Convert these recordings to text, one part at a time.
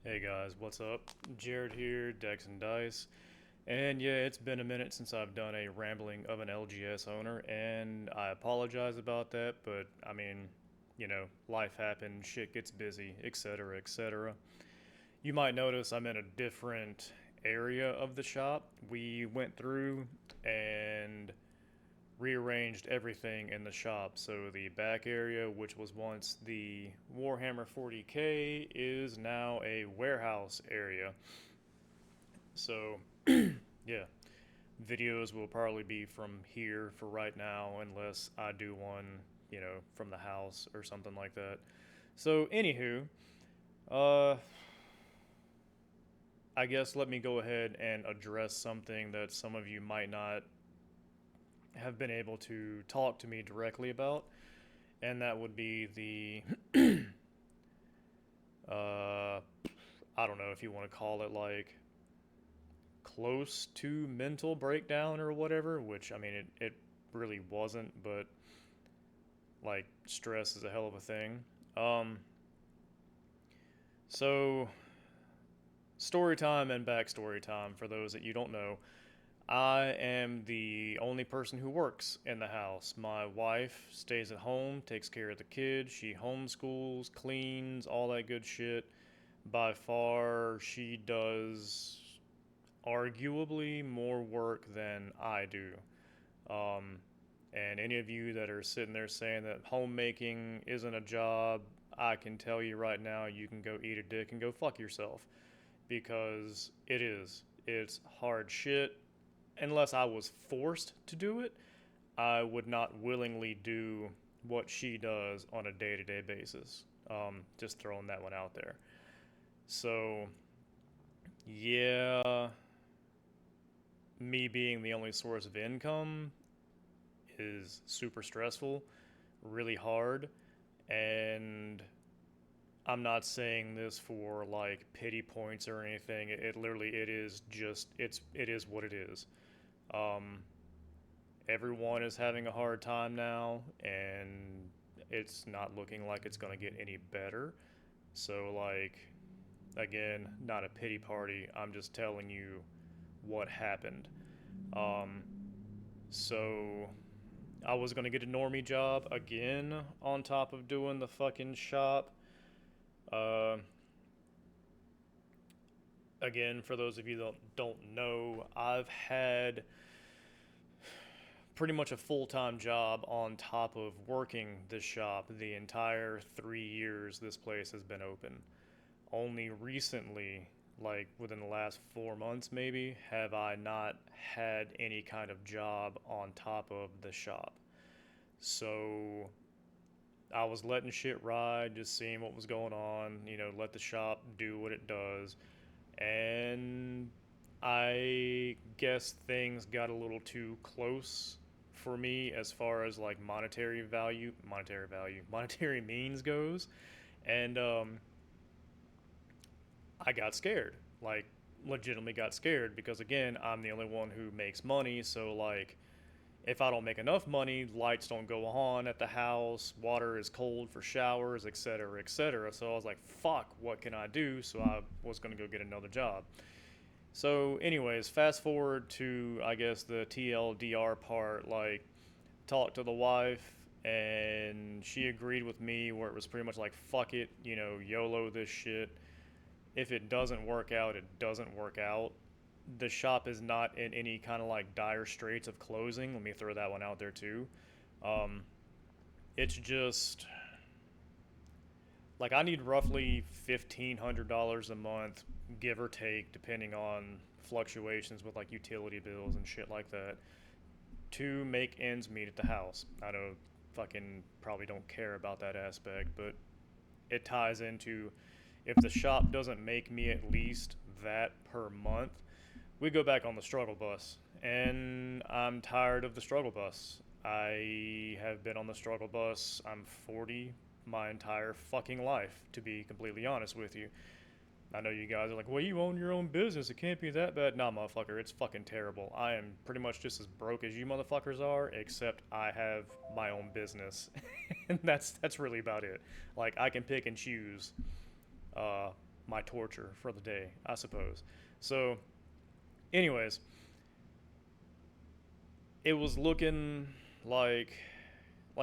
Hey guys, what's up? Jared here, Dex and Dice. And yeah, it's been a minute since I've done a rambling of an LGS owner, and I apologize about that, but I mean, life happens, shit gets busy, etc., etc. You might notice I'm in a different area of the shop. We went through and rearranged everything in the shop. So the back area, which was once the Warhammer 40K, is now a warehouse area. So, yeah, videos will probably be from here for right now, unless I do one, from the house or something like that. So, anywho, uh, I guess let me go ahead and address something that some of you might not have been able to talk to me directly about, and that would be the uh, I don't know if you want to call it like close to mental breakdown or whatever, which I mean, it really wasn't, but like stress is a hell of a thing. Um, so, story time and backstory time for those that you don't know. I am the only person who works in the house. My wife stays at home, takes care of the kids, she homeschools, cleans, all that good shit. By far, she does arguably more work than I do. Um, and any of you that are sitting there saying that homemaking isn't a job, I can tell you right now, you can go eat a dick and go fuck yourself because it is. It's hard shit. Unless I was forced to do it, I would not willingly do what she does on a day to day basis. Just throwing that one out there. So, yeah, me being the only source of income is super stressful, really hard, and I'm not saying this for like pity points or anything. It literally it is just it is what it is. Um, Everyone is having a hard time now, and it's not looking like it's gonna get any better. So like again, not a pity party. I'm just telling you what happened. Um, so I was gonna get a normie job again on top of doing the fucking shop. Uh, Again, for those of you that don't know, I've had pretty much a full time job on top of working this shop the entire 3 years this place has been open. Only recently, like within the last 4 months maybe, have I not had any kind of job on top of the shop. So I was letting shit ride, just seeing what was going on, let the shop do what it does. And I guess things got a little too close for me as far as like monetary means goes. And I got scared, like legitimately got scared because again, I'm the only one who makes money. So like, if I don't make enough money, lights don't go on at the house, water is cold for showers, etc., etc. So I was like, fuck, what can I do? So I was going to go get another job. So, anyways, fast forward to, I guess, the TLDR part. Like, talked to the wife, and she agreed with me where it was pretty much like, fuck it, YOLO this shit. If it doesn't work out, it doesn't work out. The shop is not in any kind of like dire straits of closing. Let me throw that one out there too. Um, it's just like I need roughly $1,500 a month, give or take, depending on fluctuations with like utility bills and shit like that, to make ends meet at the house. I know fucking probably don't care about that aspect, but it ties into if the shop doesn't make me at least that per month, we go back on the struggle bus. And I'm tired of the struggle bus. I have been on the struggle bus. I'm 40 my entire fucking life, to be completely honest with you. I know you guys are like, well, you own your own business. It can't be that bad. Nah, motherfucker, it's fucking terrible. I am pretty much just as broke as you motherfuckers are, except I have my own business. And that's really about it. Like, I can pick and choose uh, my torture for the day, I suppose. So, anyways, it was looking like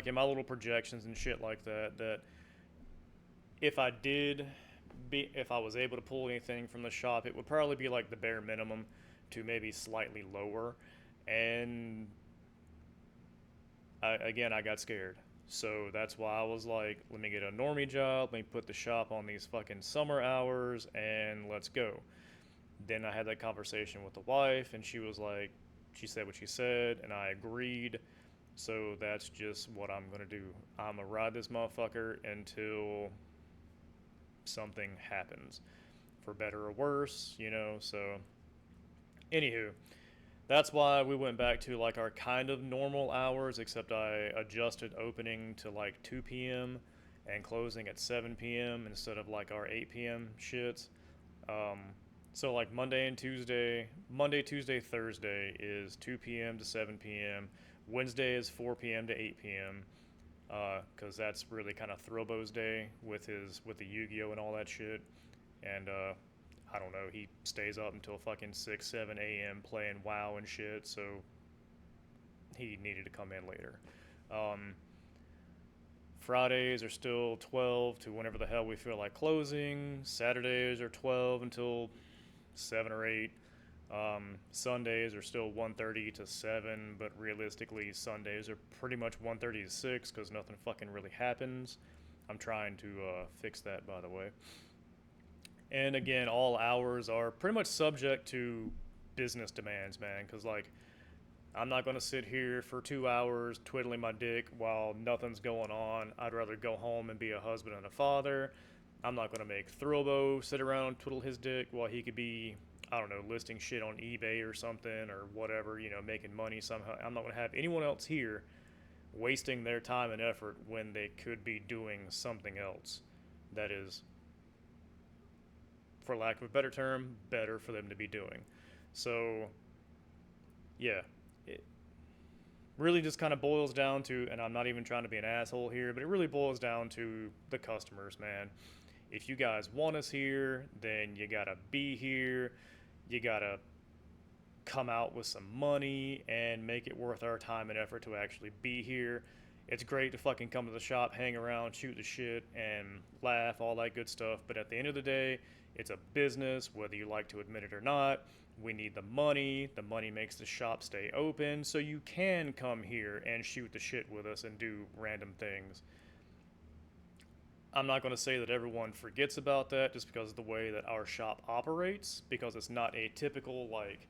in my little projections and shit like that, that if I did if I was able to pull anything from the shop, it would probably be like the bare minimum to maybe slightly lower. And again, I got scared. So that's why I was like, let me get a normie job, let me put the shop on these fucking summer hours, and let's go. Then I had that conversation with the wife, and she was like, she said what she said, and I agreed. So that's just what I'm gonna do. I'm gonna ride this motherfucker until something happens, for better or worse, you know. So, anywho, that's why we went back to like our kind of normal hours, except I adjusted opening to like 2 p.m. and closing at 7 p.m. instead of like our 8 p.m. shits. Um, so like Monday, Tuesday, Thursday is 2 p.m. to 7 p.m. Wednesday is 4 p.m. to 8 p.m. Because that's really kind of Throwbo's day with the Yu-Gi-Oh and all that shit. And I don't know, he stays up until fucking 6, 7 a.m. playing WoW and shit. So he needed to come in later. Um, Fridays are still 12 to whenever the hell we feel like closing. Saturdays are 12 until 7 or 8. Sundays are still 1:30 to 7, but realistically, Sundays are pretty much 1:30 to 6 because nothing fucking really happens. I'm trying to fix that, by the way. And again, all hours are pretty much subject to business demands, man, because, like, I'm not going to sit here for 2 hours twiddling my dick while nothing's going on. I'd rather go home and be a husband and a father. I'm not going to make Throwbo sit around and twiddle his dick while he could be, I don't know, listing shit on eBay or something or whatever, you know, making money somehow. I'm not going to have anyone else here wasting their time and effort when they could be doing something else that is, for lack of a better term, better for them to be doing. So, yeah, it really just kind of boils down to, and I'm not even trying to be an asshole here, but it really boils down to the customers, man. If you guys want us here, then you gotta be here. You gotta come out with some money and make it worth our time and effort to actually be here. It's great to fucking come to the shop, hang around, shoot the shit, and laugh, all that good stuff. But at the end of the day, it's a business, whether you like to admit it or not. We need the money. The money makes the shop stay open, so you can come here and shoot the shit with us and do random things. I'm not going to say that everyone forgets about that just because of the way that our shop operates, because it's not a typical, like,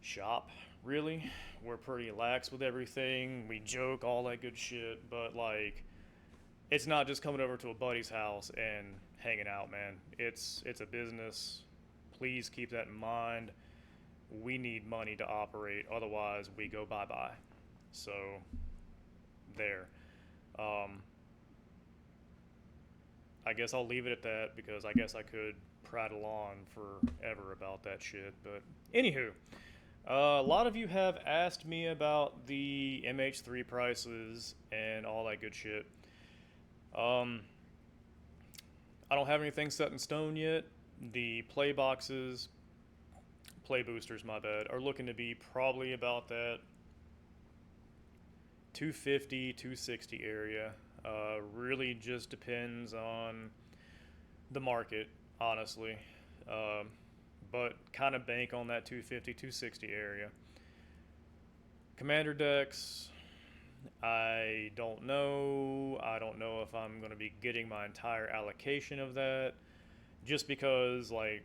shop, really. We're pretty lax with everything. We joke, all that good shit, but, like, it's not just coming over to a buddy's house and hanging out, man. It's a business. Please keep that in mind. We need money to operate, otherwise we go bye-bye. So, there. Um, I guess I'll leave it at that because I guess I could prattle on forever about that shit. But anywho, a lot of you have asked me about the MH3 prices and all that good shit. Um, I don't have anything set in stone yet. The play boxes, play boosters, my bad, are looking to be probably about that 250, 260 area. Really just depends on the market, honestly. Um, but kind of bank on that 250, 260 area. Commander decks, I don't know. I don't know if I'm going to be getting my entire allocation of that. Just because, like,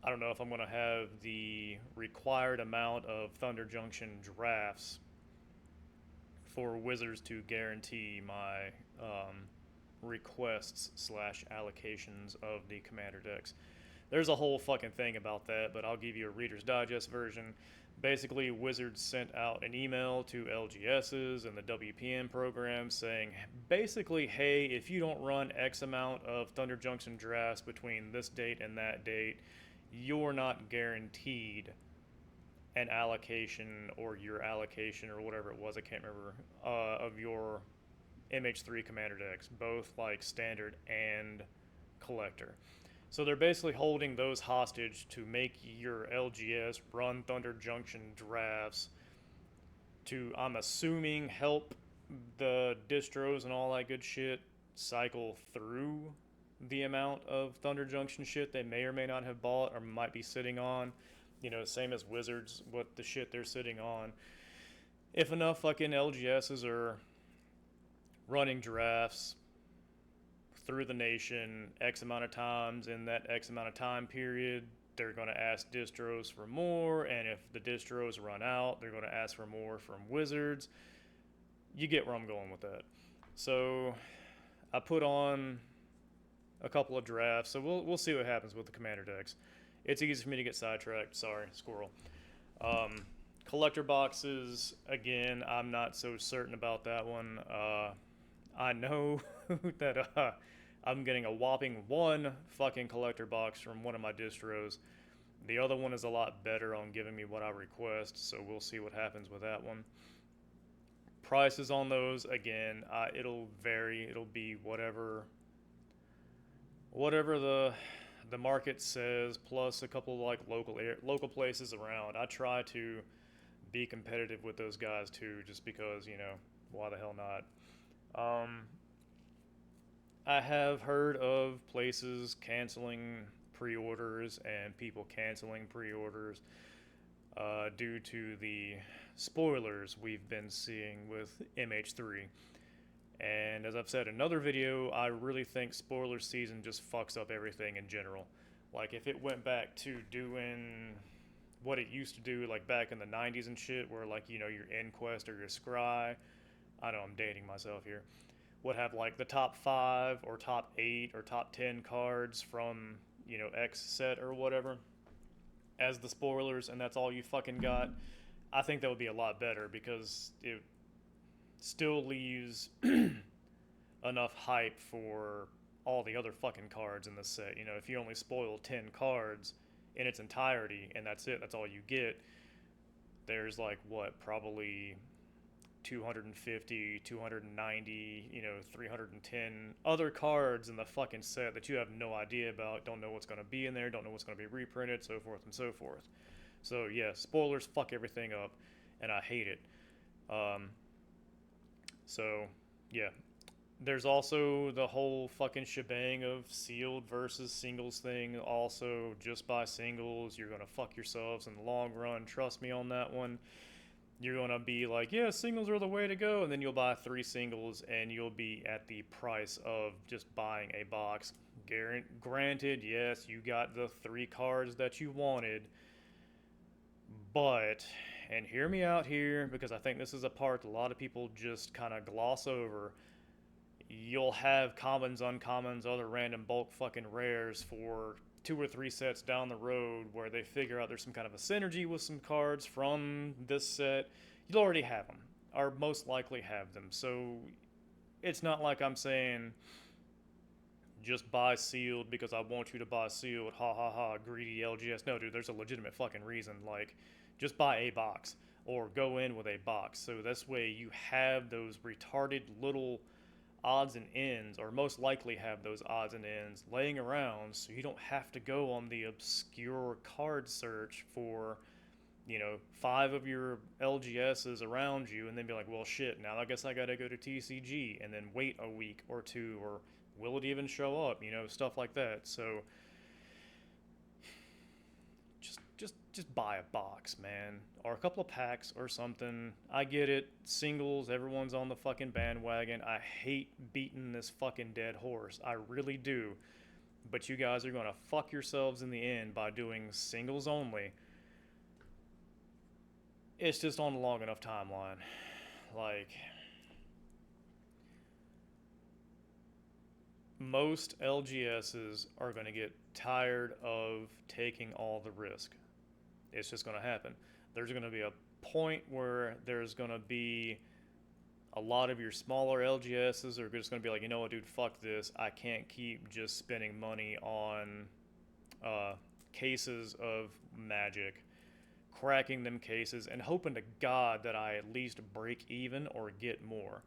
I don't know if I'm going to have the required amount of Thunder Junction drafts for Wizards to guarantee my requests slash allocations of the commander decks. There's a whole fucking thing about that, but I'll give you a Reader's Digest version. Basically, Wizards sent out an email to LGSs and the WPN program saying, basically, hey, if you don't run X amount of Thunder Junction drafts between this date and that date, you're not guaranteed an allocation or your allocation or whatever it was, I can't remember, of your MH3 commander decks, both like standard and collector. So they're basically holding those hostage to make your LGS run Thunder Junction drafts to, I'm assuming, help the distros and all that good shit cycle through the amount of Thunder Junction shit they may or may not have bought or might be sitting on. You know, same as Wizards, what the shit they're sitting on. If enough fucking LGSs are running drafts through the nation X amount of times in that X amount of time period, they're going to ask distros for more, and if the distros run out, they're going to ask for more from Wizards. You get where I'm going with that. So I put on a couple of drafts, so we'll see what happens with the commander decks. It's easy for me to get sidetracked. Sorry, squirrel. Collector boxes, again, I'm not so certain about that one. I know that I'm getting a whopping one fucking collector box from one of my distros. The other one is a lot better on giving me what I request, so we'll see what happens with that one. Prices on those, again, it'll vary. It'll be whatever the market says, plus a couple like local places around. I try to be competitive with those guys too, just because, you know, why the hell not? I have heard of places canceling pre-orders and people canceling pre-orders due to the spoilers we've been seeing with MH3. And as I've said in another video, I really think spoiler season just fucks up everything in general. Like, if it went back to doing what it used to do, like back in the 90s and shit, where, like, you know, your Inquest or your Scry, I know I'm dating myself here, would have like the top 5 or top 8 or top 10 cards from, you know, X set or whatever as the spoilers, and that's all you fucking got. I think that would be a lot better, because it still leaves enough hype for all the other fucking cards in the set. You know, if you only spoil 10 cards in its entirety and that's it, that's all you get, there's like, what, probably 250, 290, you know, 310 other cards in the fucking set that you have no idea about, don't know what's going to be in there, don't know what's going to be reprinted, so forth and so forth. So yeah, spoilers fuck everything up, and I hate it. So yeah, there's also the whole fucking shebang of sealed versus singles thing. Also, just buy singles, you're gonna fuck yourselves in the long run, trust me on that one. You're gonna be like, yeah, singles are the way to go, and then you'll buy 3 singles and you'll be at the price of just buying a box. Granted, yes, you got the 3 cards that you wanted, but, and hear me out here, because I think this is a part a lot of people just kind of gloss over, you'll have commons, uncommons, other random bulk fucking rares for 2 or 3 sets down the road where they figure out there's some kind of a synergy with some cards from this set. You'll already have them, or most likely have them. So it's not like I'm saying just buy sealed because I want you to buy sealed, ha ha ha, greedy LGS. No, dude, there's a legitimate fucking reason. Like, just buy a box or go in with a box. So this way you have those retarded little odds and ends, or most likely have those odds and ends laying around, so you don't have to go on the obscure card search for, you know, 5 of your LGSs around you, and then be like, well, shit, now I guess I gotta go to TCG, and then wait a week or 2, or will it even show up, you know, stuff like that. So just buy a box, man, or a couple of packs or something. I get it, singles, everyone's on the fucking bandwagon. I hate beating this fucking dead horse, I really do, but you guys are gonna fuck yourselves in the end by doing singles only. It's just on a long enough timeline. Like, most LGSs are going to get tired of taking all the risk. It's just going to happen. There's going to be a point where there's going to be a lot of your smaller LGSs are just going to be like, you know what, dude, fuck this. I can't keep just spending money on cases of Magic, cracking them cases, and hoping to God that I at least break even or get more.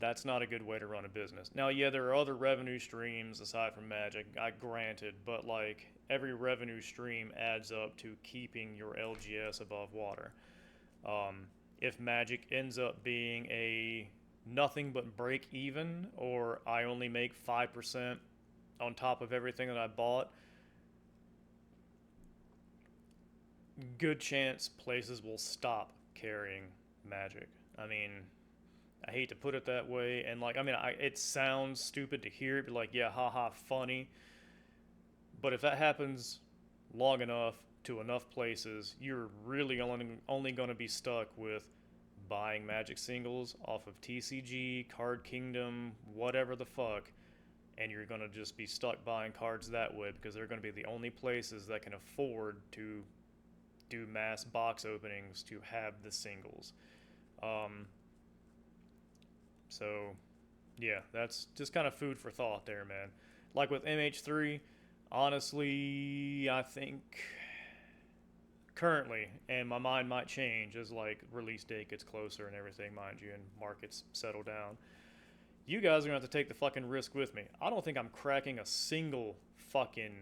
that's not a good way to run a business. Now, yeah, there are other revenue streams aside from Magic, I granted, but like every revenue stream adds up to keeping your LGS above water. Um, if Magic ends up being a nothing but break even, or I only make 5% on top of everything that I bought, good chance places will stop carrying Magic. I mean, I hate to put it that way, and like, I mean, it sounds stupid to hear it, but like, yeah, haha, funny. But if that happens long enough to enough places, you're really only going to be stuck with buying Magic singles off of TCG, Card Kingdom, whatever the fuck, and you're going to just be stuck buying cards that way because they're going to be the only places that can afford to do mass box openings to have the singles. Um, so, yeah, that's just kind of food for thought there, man. Like with MH3, honestly, I think currently, and my mind might change as like release date gets closer and everything, mind you, and markets settle down. You guys are gonna have to take the fucking risk with me. I don't think I'm cracking a single fucking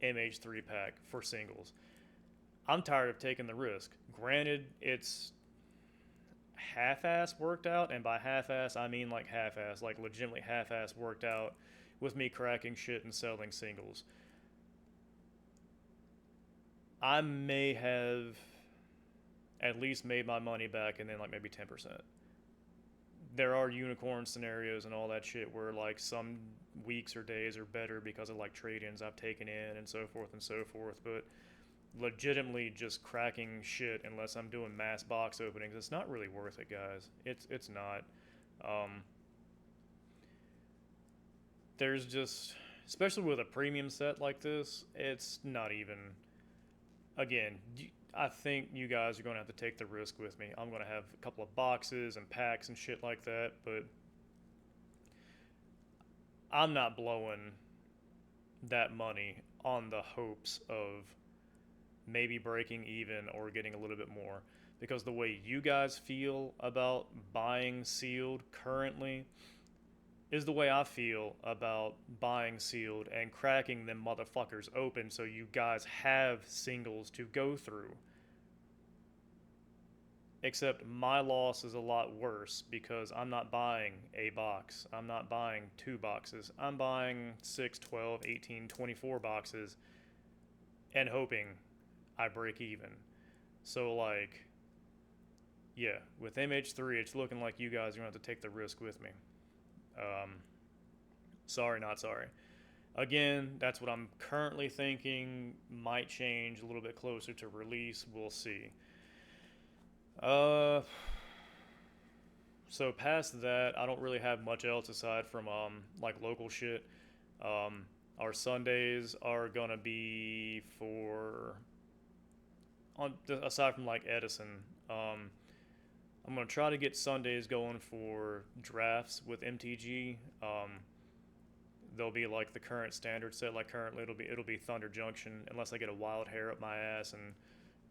MH3 pack for singles. I'm tired of taking the risk. Granted, it's half-ass worked out, and by half-ass I mean like half-ass, like legitimately half-ass worked out with me cracking shit and selling singles. I may have at least made my money back and then like maybe 10%. There are unicorn scenarios and all that shit where like some weeks or days are better because of like trade-ins I've taken in and so forth and so forth, but legitimately just cracking shit unless I'm doing mass box openings, it's not really worth it, guys. It's not. Um, there's just, especially with a premium set like this, it's not even. Again, I think you guys are going to have to take the risk with me. I'm going to have a couple of boxes and packs and shit like that, but I'm not blowing that money on the hopes of maybe breaking even or getting a little bit more. Because the way you guys feel about buying sealed currently is the way I feel about buying sealed and cracking them motherfuckers open so you guys have singles to go through. Except my loss is a lot worse because I'm not buying a box. I'm not buying 2 boxes. I'm buying 6, 12, 18, 24 boxes and hoping I break even. So, like, yeah, with MH3, it's looking like you guys are going to have to take the risk with me. Sorry, not sorry. Again, that's what I'm currently thinking. Might change a little bit closer to release. We'll see. Uh, so past that, I don't really have much else aside from like local shit. Um, our Sundays are gonna be for on aside from like Edison. Um, I'm gonna try to get Sundays going for drafts with MTG. They'll be like the current standard set. Like currently, it'll be Thunder Junction unless I get a wild hair up my ass and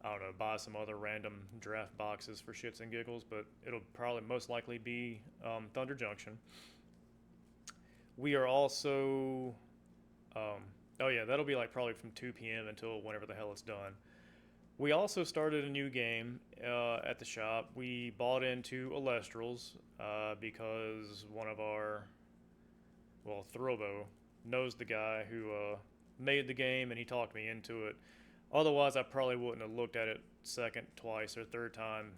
I don't know, buy some other random draft boxes for shits and giggles. But it'll probably most likely be Thunder Junction. We are also, oh yeah, that'll be like probably from 2 p.m. until whenever the hell it's done. We also started a new game at the shop. We bought into Elestrals because one of our, well, Throbo knows the guy who made the game and he talked me into it. Otherwise, I probably wouldn't have looked at it second, twice, or third time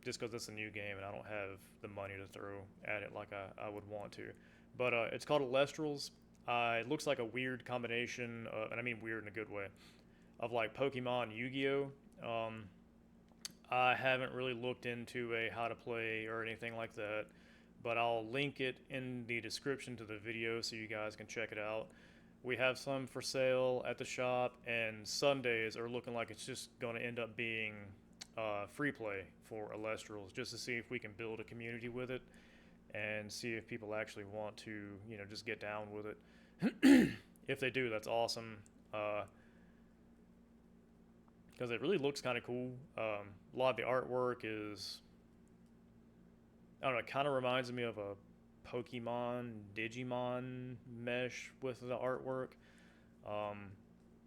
just because it's a new game and I don't have the money to throw at it like I would want to. But it's called Elestrals. It looks like a weird combination, and I mean weird in a good way, of like Pokemon and Yu-Gi-Oh. I haven't really looked into a how to play or anything like that, but I'll link it in the description to the video so you guys can check it out. We have some for sale at the shop, and Sundays are looking like it's just going to end up being free play for Elestrals, just to see if we can build a community with it and see if people actually want to, just get down with it. If they do, that's awesome. Because it really looks kind of cool. A lot of the artwork is, I don't know, it kind of reminds me of a Pokemon Digimon mesh with the artwork. Um,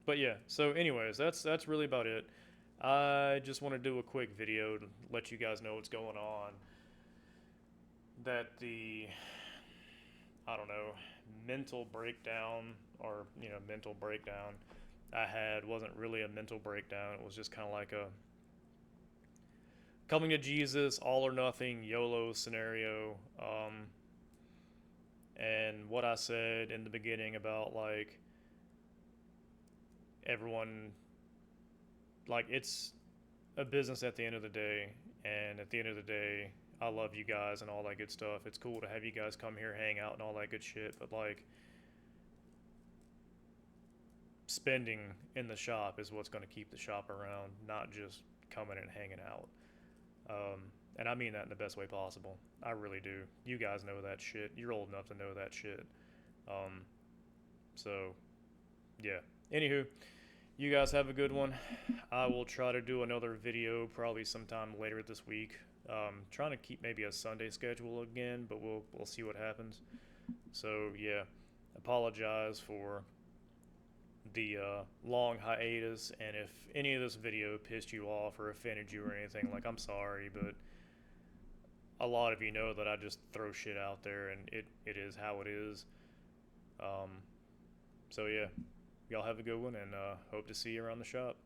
but yeah, so anyways, that's really about it. I just want to do a quick video to let you guys know what's going on. That the, I don't know, mental breakdown or, mental breakdown I had wasn't really a mental breakdown. It was just kind of like a coming to Jesus, all or nothing, YOLO scenario. And what I said in the beginning about like everyone, like it's a business at the end of the day. And at the end of the day, I love you guys and all that good stuff. It's cool to have you guys come here, hang out, and all that good shit. But like, spending in the shop is what's going to keep the shop around, not just coming and hanging out. Um, and I mean that in the best way possible. I really do. You guys know that shit. You're old enough to know that shit. Um, so, yeah. Anywho, you guys have a good one. I will try to do another video probably sometime later this week. Trying to keep maybe a Sunday schedule again, but we'll see what happens. So yeah, apologize for the long hiatus, and if any of this video pissed you off or offended you or anything, like I'm sorry, but a lot of you know that I just throw shit out there, and it is how it is. Um, so yeah, y'all have a good one, and hope to see you around the shop.